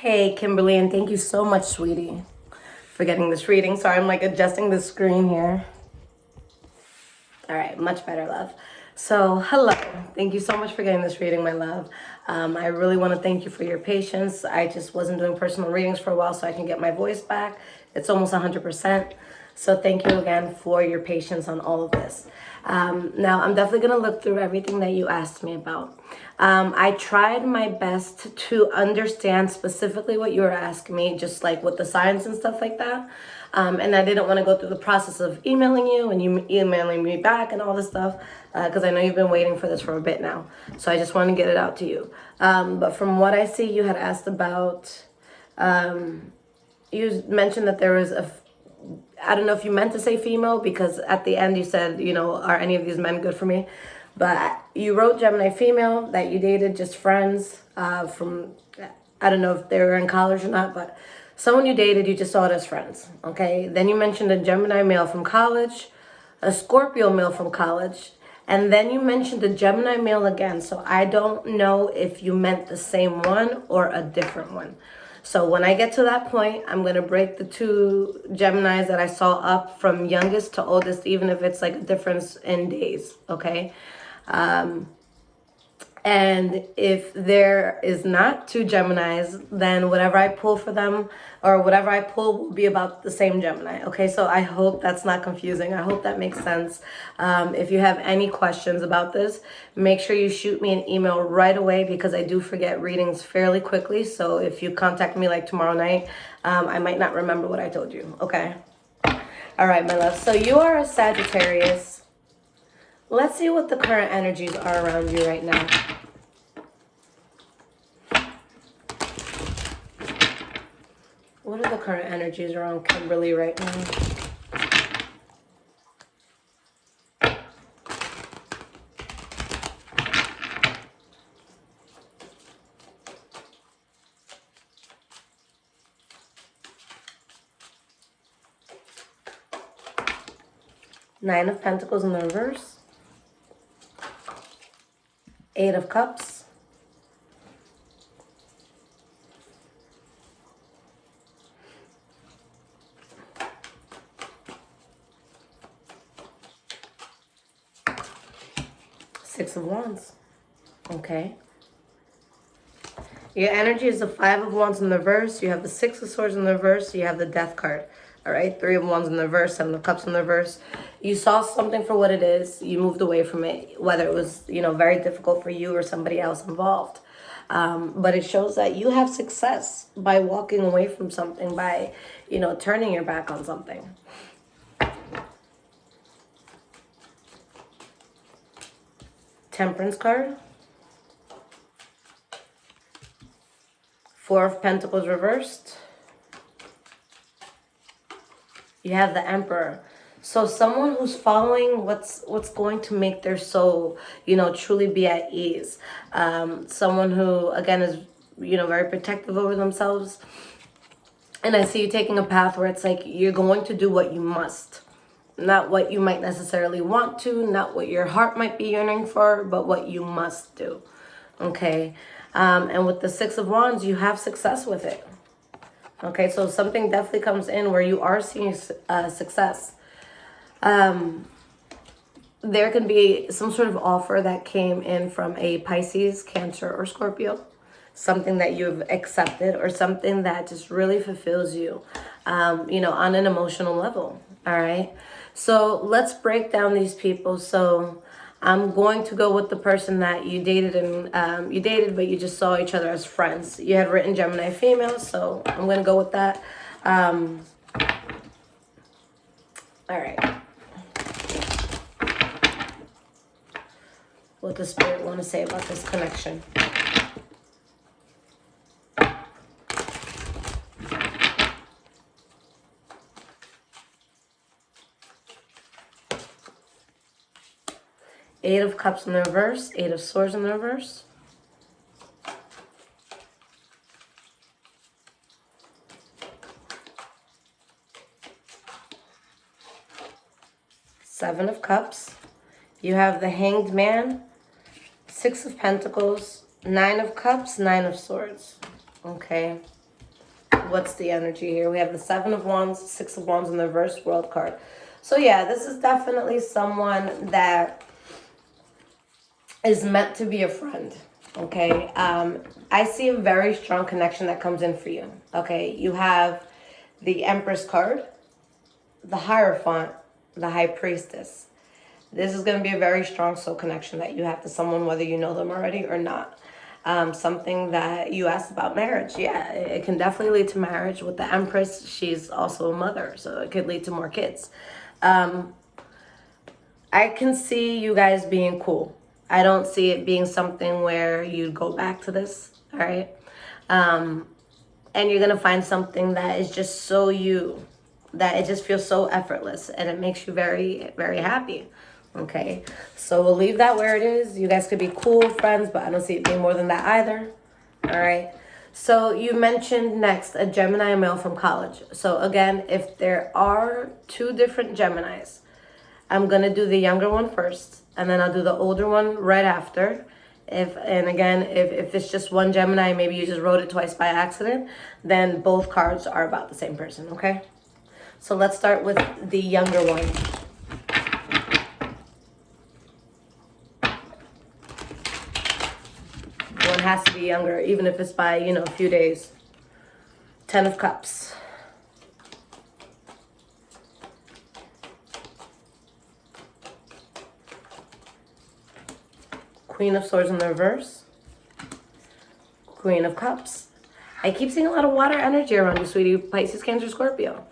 Hey, Kimberly, and thank you so much, sweetie, for getting this reading. Sorry, I'm like adjusting the screen here. All right, much better, love. So, hello. Thank you so much for getting this reading, my love. I really want to thank you for your patience. I just wasn't doing personal readings for a while so I can get my voice back. It's almost 100%. So thank you again for your patience on all of this. Now, I'm definitely going to look through everything that you asked me about. I tried my best to understand specifically what you were asking me, just like with the signs and stuff like that. And I didn't want to go through the process of emailing you and you emailing me back and all this stuff because I know you've been waiting for this for a bit now. So I just want to get it out to you. But from what I see, you had asked about, you mentioned that there was I don't know if you meant to say female because at the end you said, are any of these men good for me? But you wrote Gemini female, that you dated, just friends from, I don't know if they were in college or not, but someone you dated, you just saw it as friends, okay? Then you mentioned a Gemini male from college, a Scorpio male from college, and then you mentioned a Gemini male again. So I don't know if you meant the same one or a different one. So when I get to that point, I'm going to break the two Geminis that I saw up from youngest to oldest, even if it's like a difference in days, okay? And if there is not two Geminis, then whatever I pull for them or whatever I pull will be about the same Gemini. Okay, so I hope that's not confusing. I hope that makes sense. If you have any questions about this, make sure you shoot me an email right away because I do forget readings fairly quickly. So if you contact me like tomorrow night, I might not remember what I told you. Okay. All right, my love. So you are a Sagittarius. Let's see what the current energies are around you right now. What are the current energies around Kimberly right now? Nine of Pentacles in the reverse. Eight of Cups. Six of Wands. Okay. Your energy is the Five of Wands in the reverse. You have the Six of Swords in the reverse. You have the Death card. All right. Three of Wands in the reverse. Seven of Cups in the reverse. You saw something for what it is. You moved away from it, whether it was, very difficult for you or somebody else involved. But it shows that you have success by walking away from something, by, turning your back on something. Temperance card. Four of Pentacles reversed. You have the Emperor. So someone who's following what's going to make their soul, truly be at ease. Someone who, again, is, very protective over themselves. And I see you taking a path where it's like you're going to do what you must. Not what you might necessarily want to, not what your heart might be yearning for, but what you must do. Okay? And with the Six of Wands, you have success with it. Okay, so something definitely comes in where you are seeing success. There can be some sort of offer that came in from a Pisces, Cancer, or Scorpio. Something that you've accepted or something that just really fulfills you, on an emotional level. All right. So let's break down these people. So I'm going to go with the person that you dated and but you just saw each other as friends. You had written Gemini female, so I'm going to go with that. All right. What does Spirit want to say about this connection? Eight of Cups in the reverse, Eight of Swords in the reverse. Seven of Cups. You have the Hanged Man, Six of Pentacles, Nine of Cups, Nine of Swords. Okay. what's the energy here? We have the 7 of Wands, 6 of Wands in the reverse, World card. So yeah, this is definitely someone that is meant to be a friend, okay? I see a very strong connection that comes in for you, okay? You have the Empress card, the Hierophant, the High Priestess. This is going to be a very strong soul connection that you have to someone, whether you know them already or not. Something that you asked about marriage. Yeah, it can definitely lead to marriage. With the Empress, she's also a mother, so it could lead to more kids. I can see you guys being cool. I don't see it being something where you go back to this, all right? And you're going to find something that is just so you, that it just feels so effortless, and it makes you very, very happy. Okay, so we'll leave that where it is. You guys could be cool friends, but I don't see it being more than that either. All right. So you mentioned next a Gemini male from college. So again, if there are 2 different Geminis, I'm going to do the younger one first, and then I'll do the older one right after. If it's just one Gemini, maybe you just wrote it twice by accident, then both cards are about the same person, okay? So let's start with the younger one. One has to be younger, even if it's by, a few days. 10 of Cups. Queen of Swords in the reverse. Queen of Cups. I keep seeing a lot of water energy around you, sweetie. Pisces, Cancer, Scorpio.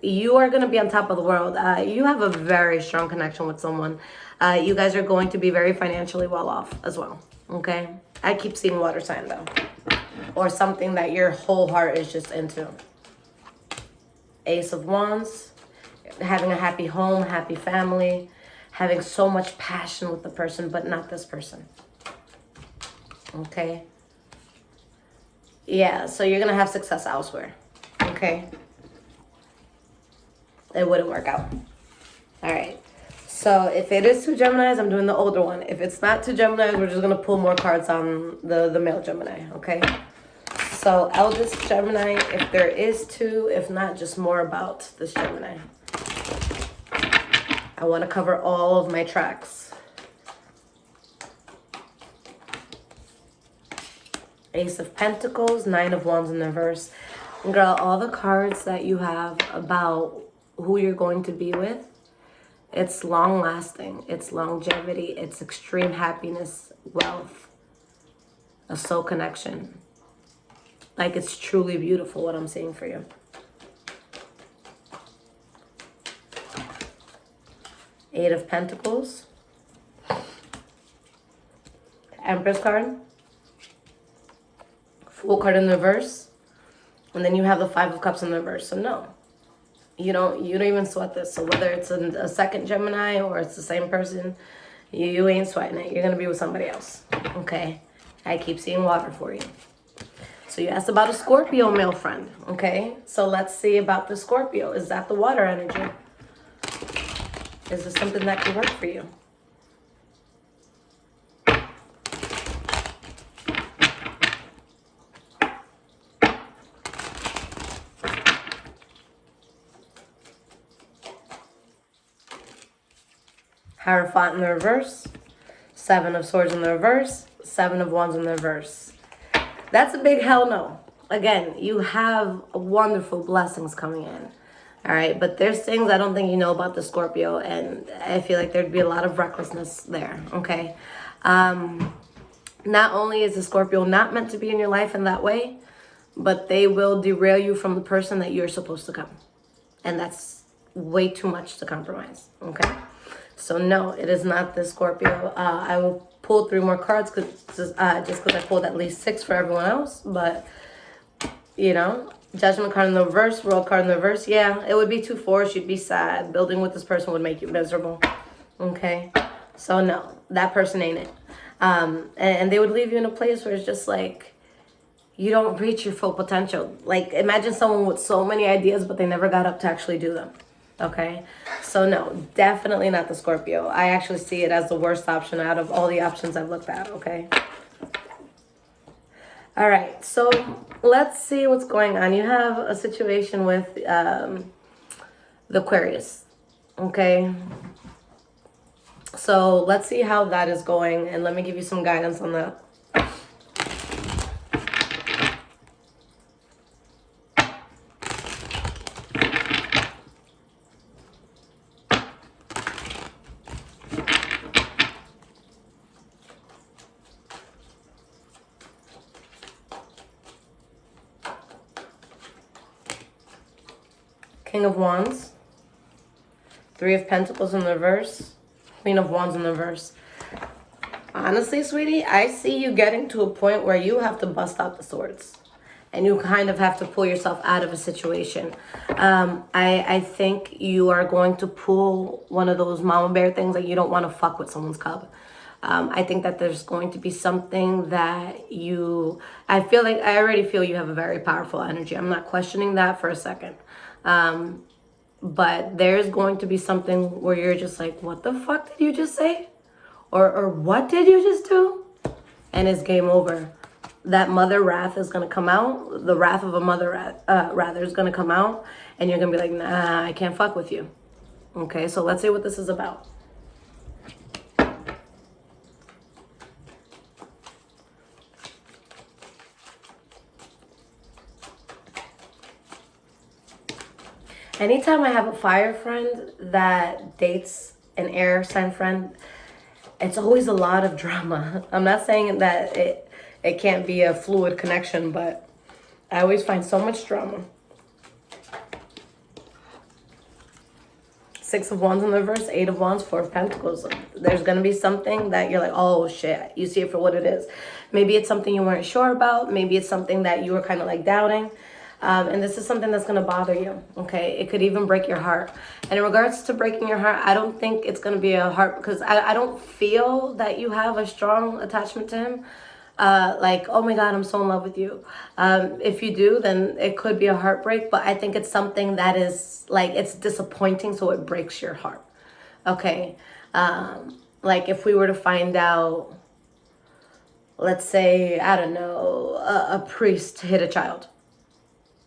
You are going to be on top of the world. You have a very strong connection with someone. You guys are going to be very financially well off as well. Okay? I keep seeing water sign though. Or something that your whole heart is just into. Ace of Wands. Having a happy home, happy family. Having so much passion with the person, but not this person. Okay? Yeah, so you're going to have success elsewhere. Okay? It wouldn't work out. All right. So if it is 2 Geminis, I'm doing the older one. If it's not 2 Geminis, we're just going to pull more cards on the male Gemini, okay? So eldest Gemini, if there is 2, if not, just more about this Gemini. I want to cover all of my tracks. Ace of Pentacles, 9 of Wands in the reverse. Girl, all the cards that you have about who you're going to be with, it's long lasting, it's longevity, it's extreme happiness, wealth, a soul connection. Like, it's truly beautiful what I'm seeing for you. Eight of Pentacles. Empress card. Fool card in the reverse. And then you have the 5 of Cups in the reverse. So no. You don't even sweat this. So whether it's a second Gemini or it's the same person, you ain't sweating it. You're going to be with somebody else. Okay? I keep seeing water for you. So you asked about a Scorpio male friend. Okay? So let's see about the Scorpio. Is that the water energy? Is this something that can work for you? Hierophant in the reverse, 7 of Swords in the reverse, 7 of Wands in the reverse. That's a big hell no. Again, you have wonderful blessings coming in. All right, but there's things I don't think you know about the Scorpio, and I feel like there'd be a lot of recklessness there, okay? Not only is the Scorpio not meant to be in your life in that way, but they will derail you from the person that you're supposed to come. And that's way too much to compromise, okay? So no, it is not the Scorpio. I will pull 3 more cards just because I pulled at least 6 for everyone else. But, Judgment card in the reverse, World card in the reverse. Yeah, it would be 2 4s. You'd be sad. Building with this person would make you miserable. Okay? So no, that person ain't it. And they would leave you in a place where it's just like, you don't reach your full potential. Like, imagine someone with so many ideas, but they never got up to actually do them. Okay, so no, definitely not the Scorpio. I actually see it as the worst option out of all the options I've looked at, okay? All right, so let's see what's going on. You have a situation with the Aquarius, okay? So let's see how that is going, and let me give you some guidance on that. King of Wands, Three of Pentacles in the reverse, Queen of Wands in the reverse. Honestly, sweetie, I see you getting to a point where you have to bust out the swords. And you kind of have to pull yourself out of a situation. I think you are going to pull one of those mama bear things that you don't want to fuck with someone's cub. I think that there's going to be something that I already feel you have a very powerful energy. I'm not questioning that for a second. But there's going to be something where you're just like, what the fuck did you just say? Or what did you just do? And it's game over. That mother wrath is going to come out. The wrath of a mother rather is going to come out. And you're going to be like, nah, I can't fuck with you. Okay, so let's see what this is about. Anytime I have a fire friend that dates an air sign friend, it's always a lot of drama. I'm not saying that it can't be a fluid connection, but I always find so much drama. Six of Wands in the reverse, Eight of Wands, Four of Pentacles. There's going to be something that you're like, oh shit, you see it for what it is. Maybe it's something you weren't sure about. Maybe it's something that you were kind of like doubting. And this is something that's going to bother you, okay? It could even break your heart. And in regards to breaking your heart, I don't think it's going to be a heart, because I don't feel that you have a strong attachment to him. Like, oh my God, I'm so in love with you. If you do, then it could be a heartbreak, but I think it's something that is, like, it's disappointing, so it breaks your heart, okay? Like, if we were to find out, let's say, I don't know, a priest hit a child.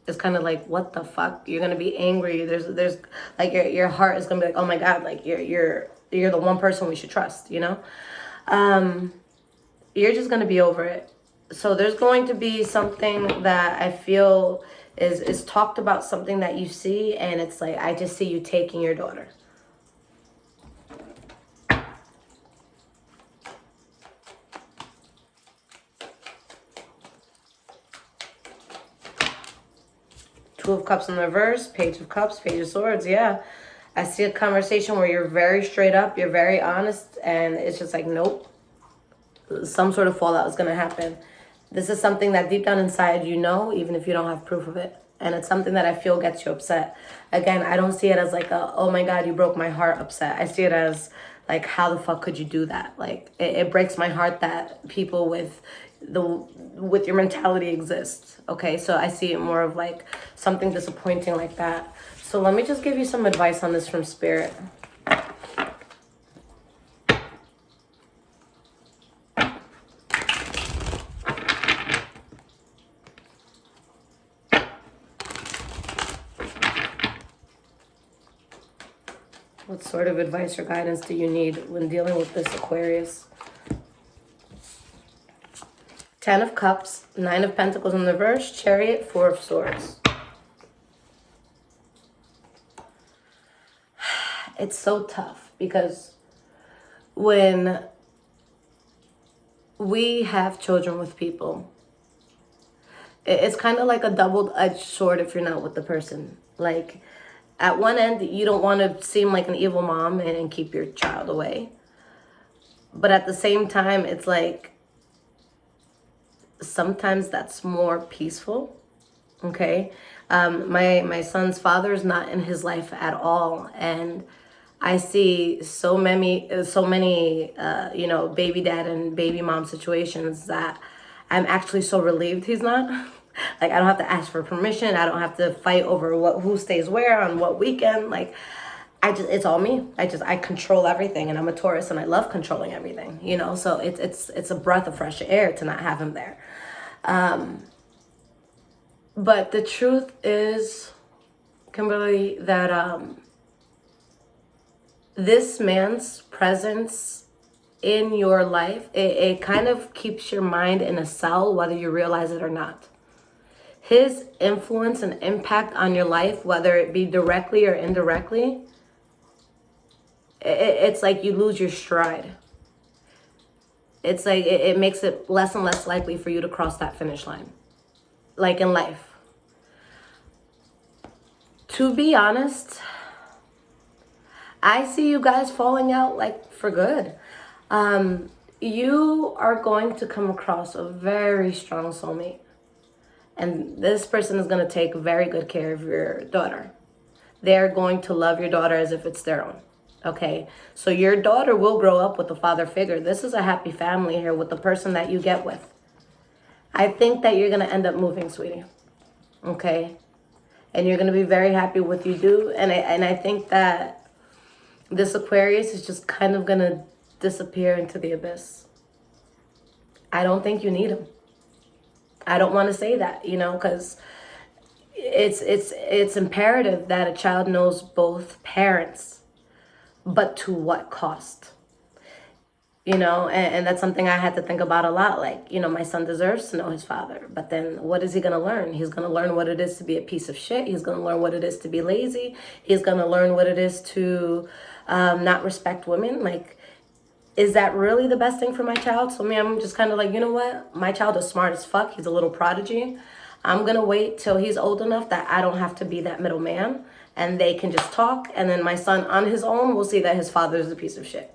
It's kind of like, what the fuck? You're gonna be angry. There's like your heart is gonna be like, oh my God, like you're the one person we should trust, you know? You're just gonna be over it. So there's going to be something that I feel is talked about, something that you see, and it's like, I just see you taking your daughter. Two of Cups in the reverse, Page of Cups, Page of Swords, yeah. I see a conversation where you're very straight up, you're very honest, and it's just like, nope. Some sort of fallout is going to happen. This is something that deep down inside you know, even if you don't have proof of it. And it's something that I feel gets you upset. Again, I don't see it as like a, oh my God, you broke my heart upset. I see it as like, how the fuck could you do that? Like, it breaks my heart that people with your mentality exist. Okay, so I see it more of like something disappointing like that. So let me just give you some advice on this from Spirit. What sort of advice or guidance do you need when dealing with this Aquarius? Ten of Cups, Nine of Pentacles in the reverse, Chariot, Four of Swords. It's so tough because when we have children with people, it's kind of like a double-edged sword if you're not with the person. Like, at one end, you don't want to seem like an evil mom and keep your child away. But at the same time, it's like, sometimes that's more peaceful, okay? My son's father is not in his life at all, and I see so many, you know, baby dad and baby mom situations that I'm actually so relieved he's not. Like, I don't have to ask for permission. I don't have to fight over who stays where on what weekend. Like, it's all me. I control everything, and I'm a Taurus, and I love controlling everything, you know? So it's a breath of fresh air to not have him there. But the truth is, Kimberly, that this man's presence in your life, it kind of keeps your mind in a cell, whether you realize it or not. His influence and impact on your life, whether it be directly or indirectly, it's like you lose your stride. It's like it makes it less and less likely for you to cross that finish line. Like in life. To be honest, I see you guys falling out like for good. You are going to come across a very strong soulmate. And this person is going to take very good care of your daughter. They're going to love your daughter as if it's their own. Okay? So your daughter will grow up with a father figure. This is a happy family here with the person that you get with. I think that you're going to end up moving, sweetie. Okay? And you're going to be very happy with what you do. And I think that this Aquarius is just kind of going to disappear into the abyss. I don't think you need him. I don't want to say that, because it's imperative that a child knows both parents, but to what cost? And that's something I had to think about a lot. Like, my son deserves to know his father, but then what is he going to learn? He's going to learn what it is to be a piece of shit. He's going to learn what it is to be lazy. He's going to learn what it is to not respect women. Like, is that really the best thing for my child? So I'm just kind of like, you know what? My child is smart as fuck. He's a little prodigy. I'm going to wait till he's old enough that I don't have to be that middleman and they can just talk. And then my son on his own will see that his father is a piece of shit.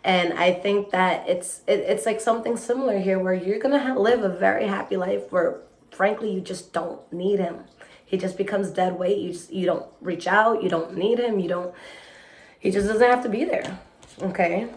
And I think that it's like something similar here where you're going to live a very happy life where, frankly, you just don't need him. He just becomes dead weight. You don't reach out. You don't need him. He just doesn't have to be there. Okay?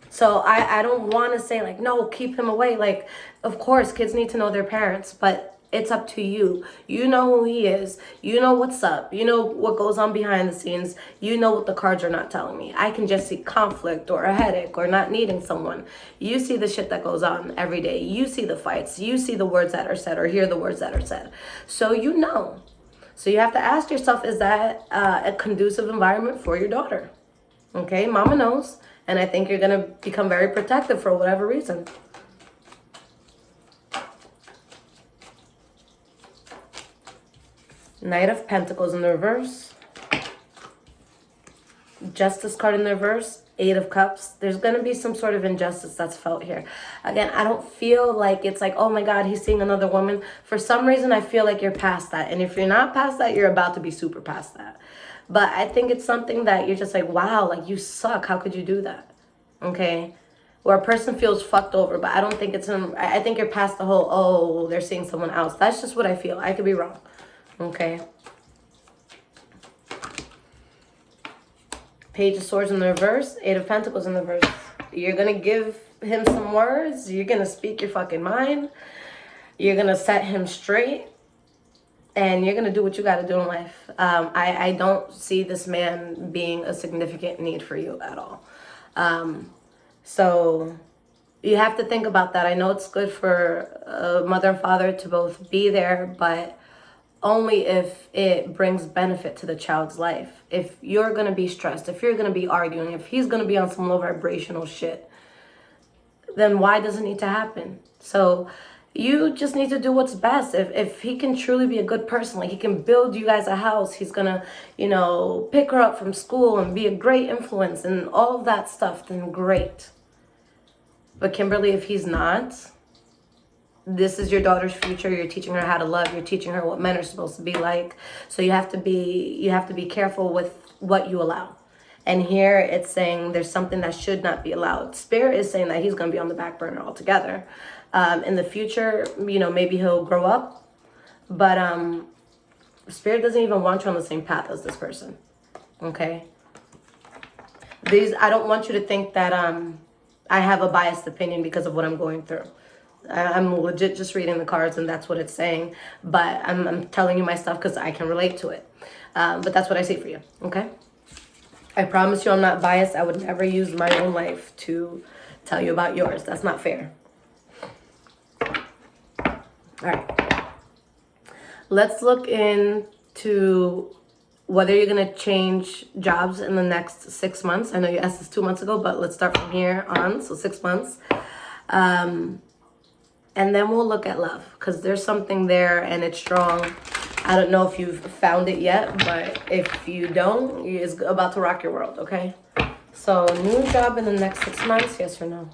So I don't want to say like, no, keep him away. Like, of course, kids need to know their parents, but it's up to you. You know who he is. You know what's up. You know what goes on behind the scenes. You know what the cards are not telling me. I can just see conflict or a headache or not needing someone. You see the shit that goes on every day. You see the fights. You see the words that are said or hear the words that are said. So you know. So you have to ask yourself, is that a conducive environment for your daughter? Okay, mama knows. And I think you're going to become very protective for whatever reason. Knight of Pentacles in the reverse. Justice card in the reverse. Eight of Cups. There's going to be some sort of injustice that's felt here. Again, I don't feel like it's like, oh my God, he's seeing another woman. For some reason, I feel like you're past that. And if you're not past that, you're about to be super past that. But I think it's something that you're just like, wow, like you suck. How could you do that? Okay? Where a person feels fucked over, but I don't think it's I think you're past the whole, oh, they're seeing someone else. That's just what I feel. I could be wrong. Okay? Page of Swords in the reverse. Eight of Pentacles in the reverse. You're going to give him some words. You're going to speak your fucking mind. You're going to set him straight. And you're going to do what you got to do in life. I don't see this man being a significant need for you at all. So you have to think about that. I know it's good for a mother and father to both be there, but only if it brings benefit to the child's life. If you're going to be stressed, if you're going to be arguing, if he's going to be on some low vibrational shit, then why does it need to happen? So you just need to do what's best. If he can truly be a good person, like he can build you guys a house, he's gonna, pick her up from school and be a great influence and all of that stuff, then great. But Kimberly, if he's not, this is your daughter's future. You're teaching her how to love. You're teaching her what men are supposed to be like. So you have to be careful with what you allow. And here it's saying there's something that should not be allowed. Spirit is saying that he's going to be on the back burner altogether. In the future, maybe he'll grow up. But Spirit doesn't even want you on the same path as this person. Okay? I don't want you to think that I have a biased opinion because of what I'm going through. I'm legit just reading the cards and that's what it's saying. But I'm telling you my stuff because I can relate to it. But that's what I see for you. Okay? I promise you I'm not biased. I would never use my own life to tell you about yours. That's not fair. All right. Let's look into whether you're going to change jobs in the next 6 months. I know you asked this 2 months ago, but let's start from here on. So 6 months. And then we'll look at love, because there's something there and it's strong. I don't know if you've found it yet, but if you don't, it's about to rock your world, okay? So, new job in the next 6 months, yes or no?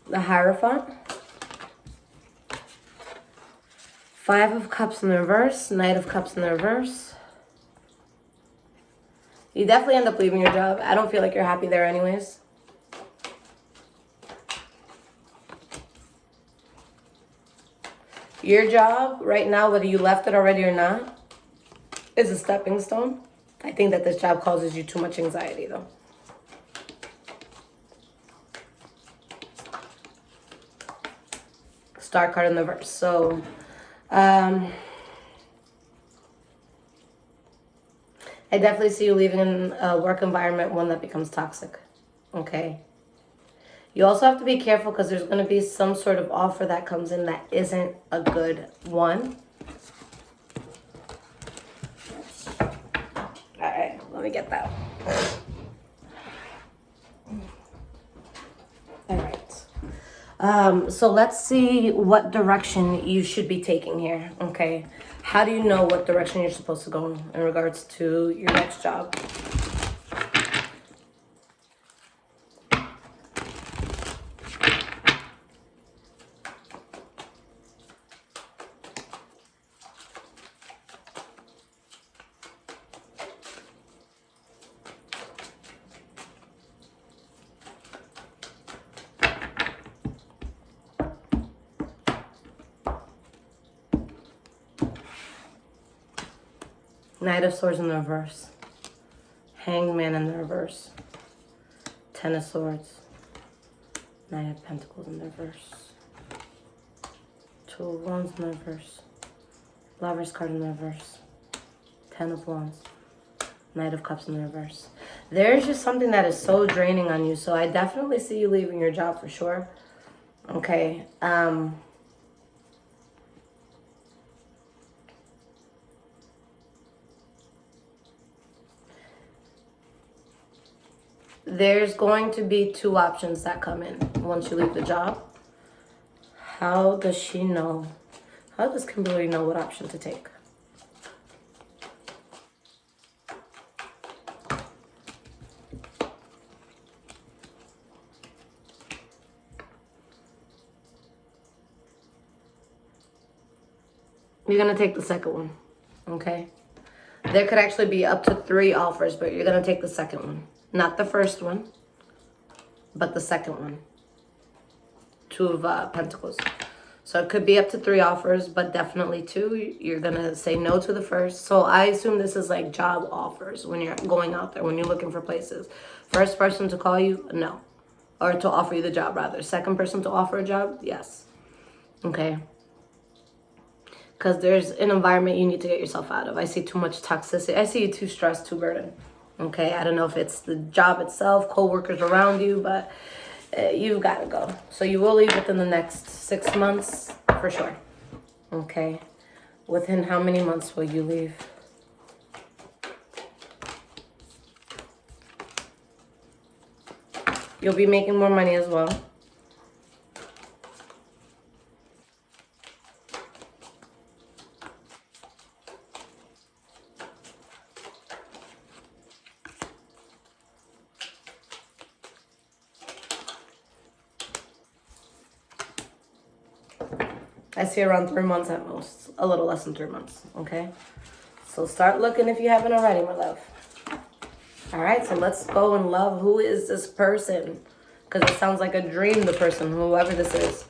The Hierophant. 5 of Cups in the reverse, Knight of Cups in the reverse. You definitely end up leaving your job. I don't feel like you're happy there anyways. Your job right now, whether you left it already or not, is a stepping stone. I think that this job causes you too much anxiety though. Star card in the reverse. So, I definitely see you leaving in a work environment, one that becomes toxic. Okay. You also have to be careful because there's going to be some sort of offer that comes in that isn't a good one. All right, let me get that. All right. So let's see what direction you should be taking here. Okay. How do you know what direction you're supposed to go in regards to your next job? Knight of Swords in the reverse. Hanged Man in the reverse. 10 of Swords. Knight of Pentacles in the reverse. 2 of Wands in the reverse. Lover's card in the reverse. 10 of Wands. Knight of Cups in the reverse. There's just something that is so draining on you. So I definitely see you leaving your job for sure. Okay. There's going to be 2 options that come in once you leave the job. How does she know? How does Kimberly know what option to take? You're going to take the second one, okay? There could actually be up to 3 offers, but you're going to take the second one. Not the first one, but the second one. 2 of Pentacles. So it could be up to 3 offers, but definitely 2. You're going to say no to the first. So I assume this is like job offers when you're going out there, when you're looking for places. First person to call you, no. Or to offer you the job, rather. Second person to offer a job, yes. Okay. Because there's an environment you need to get yourself out of. I see too much toxicity. I see you too stressed, too burdened. Okay, I don't know if it's the job itself, co-workers around you, but you've got to go. So you will leave within the next 6 months, for sure. Okay. Within how many months will you leave? You'll be making more money as well. I see around 3 months at most. A little less than 3 months, okay? So start looking if you haven't already, my love. All right, so let's go and love. Who is this person? Because it sounds like a dream, the person, whoever this is.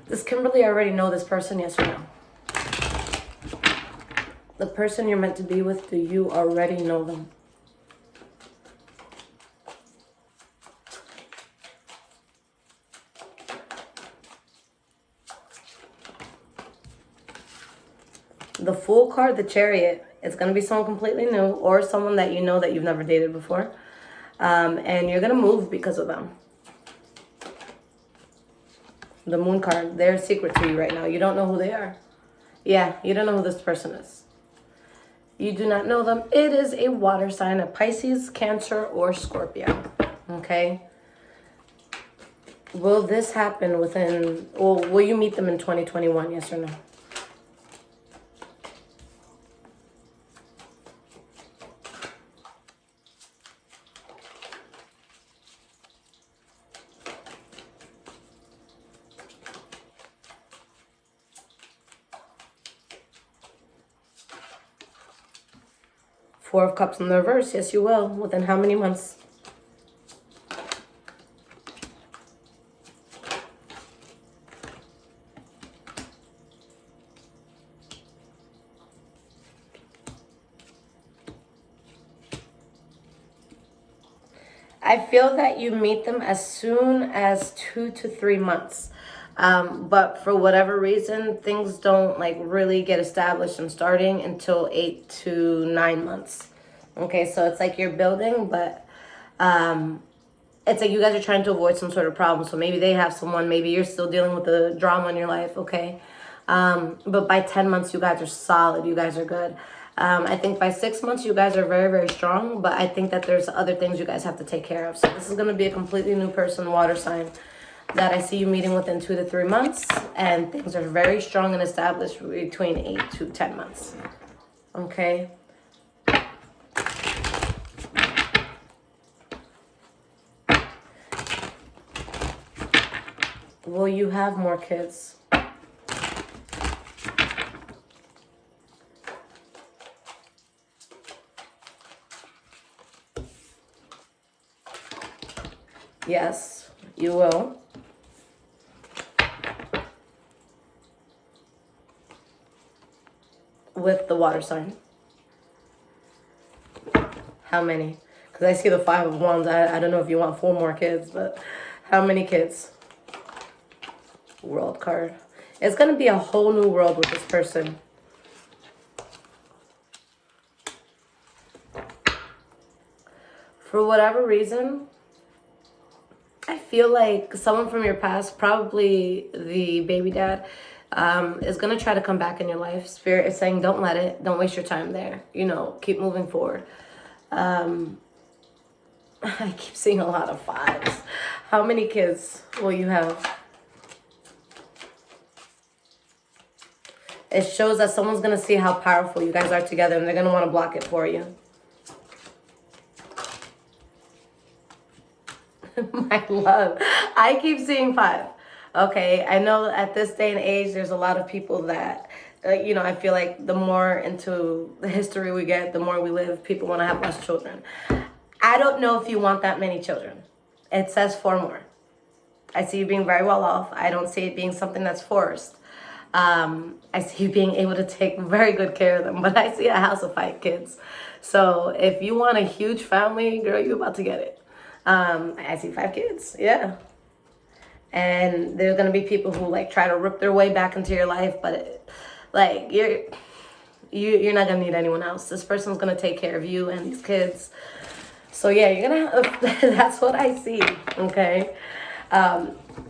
Does Kimberly already know this person, yes or no? The person you're meant to be with, do you already know them? The Fool card, the Chariot. It's going to be someone completely new or someone that you know that you've never dated before. And you're going to move because of them. The Moon card, they're a secret to you right now. You don't know who they are. Yeah, you don't know who this person is. You do not know them. It is a water sign, a Pisces, Cancer, or Scorpio. Okay? Will this happen within, or will you meet them in 2021, yes or no? Four of Cups in the reverse. Yes, you will. Within how many months? I feel that you meet them as soon as 2 to 3 months. But for whatever reason, things don't like really get established and starting until 8 to 9 months. Okay, so it's like you're building, but it's like you guys are trying to avoid some sort of problem. So maybe they have someone, maybe you're still dealing with the drama in your life, okay? But by 10 months, you guys are solid. You guys are good. I think by 6 months, you guys are very, very strong. But I think that there's other things you guys have to take care of. So this is going to be a completely new person, water sign, that I see you meeting within 2 to 3 months. And things are very strong and established between 8 to 10 months. Okay? Will you have more kids? Yes, you will. With the water sign. How many? Because I see the 5 of Wands. I don't know if you want 4 more kids, but how many kids? World card. It's going to be a whole new world with this person. For whatever reason, I feel like someone from your past, probably the baby dad, is going to try to come back in your life. Spirit is saying, don't let it. Don't waste your time there. You know, keep moving forward. I keep seeing a lot of 5s. How many kids will you have? It shows that someone's going to see how powerful you guys are together, and they're going to want to block it for you. My love. I keep seeing 5. Okay, I know at this day and age, there's a lot of people that, you know, I feel like the more into the history we get, the more we live, people want to have less children. I don't know if you want that many children. It says 4 more. I see you being very well off. I don't see it being something that's forced. I see you being able to take very good care of them, but I see a house of 5 kids. So if you want a huge family, girl, you're about to get it. I see 5 kids, yeah. And there's gonna be people who like try to rip their way back into your life, but like you're not gonna need anyone else. This person's gonna take care of you and these kids. So yeah, you're gonna have, that's what I see, okay?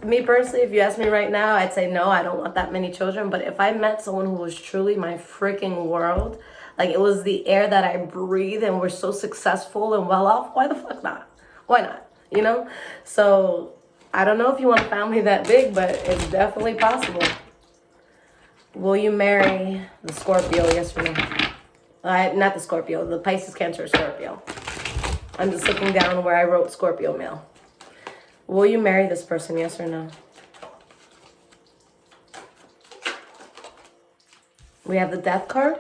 Me personally, if you ask me right now, I'd say no, I don't want that many children. But if I met someone who was truly my freaking world, like it was the air that I breathe and we're so successful and well off, why the fuck not? Why not? You know? So I don't know if you want a family that big, but it's definitely possible. Will you marry the Scorpio, yes or no? Not the Scorpio, the Pisces, Cancer, Scorpio. I'm just looking down where I wrote Scorpio male. Will you marry this person, yes or no? We have the Death card,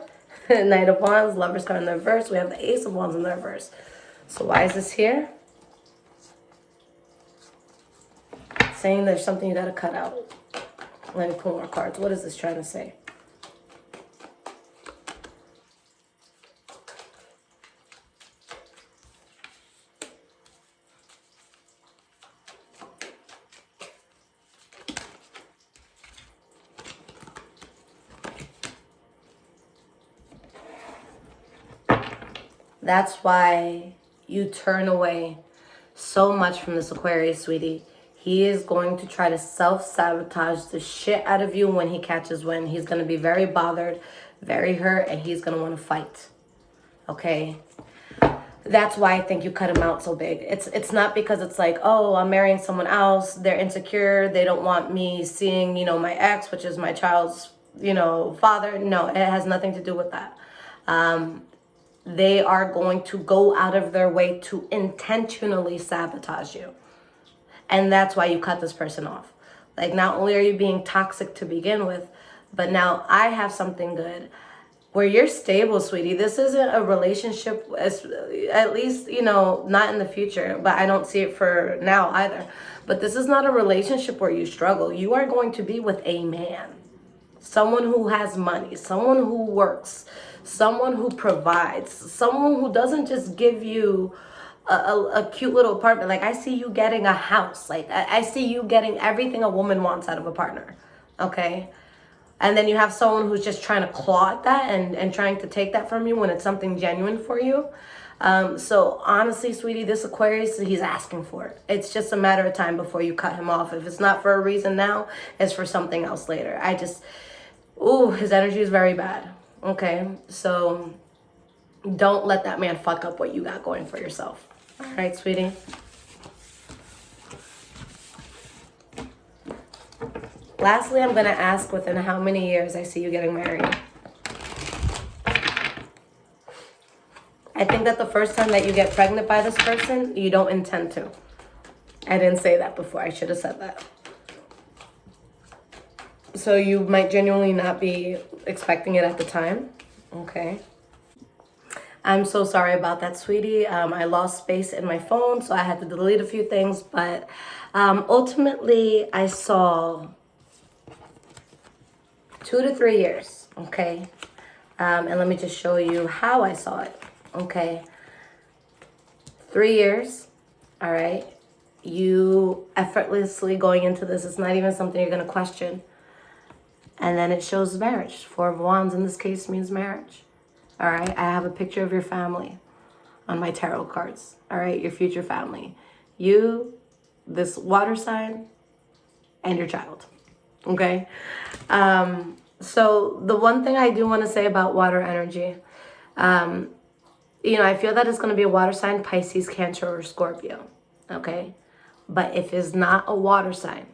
Knight of Wands, Lovers card in the reverse. We have the Ace of Wands in the reverse. So why is this here? Saying there's something you got to cut out. Let me pull more cards. What is this trying to say? That's why you turn away so much from this Aquarius, sweetie. He is going to try to self-sabotage the shit out of you when he catches wind. He's going to be very bothered, very hurt, and he's going to want to fight. Okay? That's why I think you cut him out so big. It's not because it's like, oh, I'm marrying someone else. They're insecure. They don't want me seeing, my ex, which is my child's, father. No, it has nothing to do with that. They are going to go out of their way to intentionally sabotage you. And that's why you cut this person off. Like, not only are you being toxic to begin with, but now I have something good where you're stable, sweetie. This isn't a relationship, at least, not in the future, but I don't see it for now either. But this is not a relationship where you struggle. You are going to be with a man, someone who has money, someone who works, someone who provides, someone who doesn't just give you a cute little apartment. Like, I see you getting a house. Like, I see you getting everything a woman wants out of a partner, okay? And then you have someone who's just trying to claw at that and trying to take that from you when it's something genuine for you. So honestly, sweetie, this Aquarius, he's asking for it. It's just a matter of time before you cut him off. If it's not for a reason now, it's for something else later. His energy is very bad. Okay, so don't let that man fuck up what you got going for yourself. All right, sweetie? Lastly, I'm going to ask within how many years I see you getting married. I think that the first time that you get pregnant by this person, you don't intend to. I didn't say that before. I should have said that. So you might genuinely not be expecting it at the time. Okay. I'm so sorry about that, sweetie. I lost space in my phone, so I had to delete a few things. But ultimately, I saw 2 to 3 years, okay? And let me just show you how I saw it, okay? 3 years, all right? You effortlessly going into this. It's not even something you're going to question. And then it shows marriage. 4 of Wands in this case means marriage, all right? I have a picture of your family on my tarot cards, all right? Your future family. You, this water sign, and your child, okay? So the one thing I do want to say about water energy, I feel that it's going to be a water sign, Pisces, Cancer, or Scorpio, okay? But if it's not a water sign,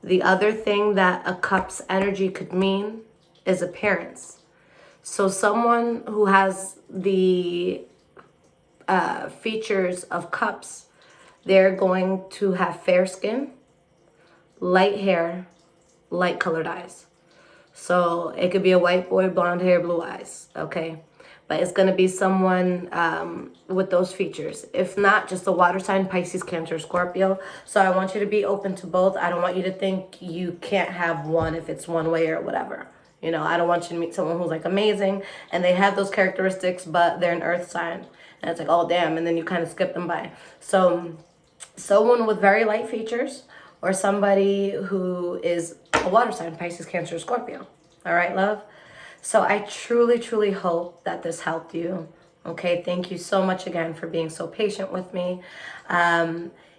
the other thing that a cup's energy could mean is appearance. So someone who has the features of cups, they're going to have fair skin, light hair, light colored eyes. So it could be a white boy, blonde hair, blue eyes, okay? But it's going to be someone with those features. If not, just a water sign, Pisces, Cancer, Scorpio. So I want you to be open to both. I don't want you to think you can't have one if it's one way or whatever. I don't want you to meet someone who's like amazing and they have those characteristics, but they're an earth sign. And it's like, oh, damn. And then you kind of skip them by. So someone with very light features, or somebody who is a water sign, Pisces, Cancer, Scorpio. All right, love? So I truly, truly hope that this helped you. Okay, thank you so much again for being so patient with me.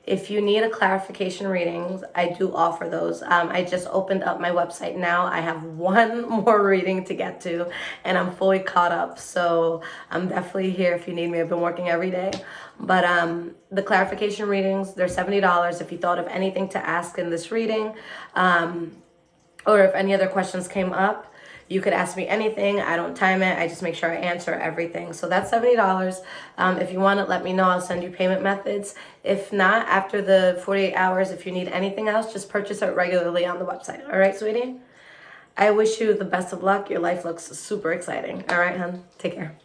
If you need a clarification readings, I do offer those. I just opened up my website now. I have one more reading to get to, and I'm fully caught up. So I'm definitely here if you need me. I've been working every day. But the clarification readings, they're $70. If you thought of anything to ask in this reading, or if any other questions came up, you could ask me anything. I don't time it. I just make sure I answer everything. So that's $70. If you want it, let me know. I'll send you payment methods. If not, after the 48 hours, if you need anything else, just purchase it regularly on the website. All right, sweetie? I wish you the best of luck. Your life looks super exciting. All right, hon? Take care.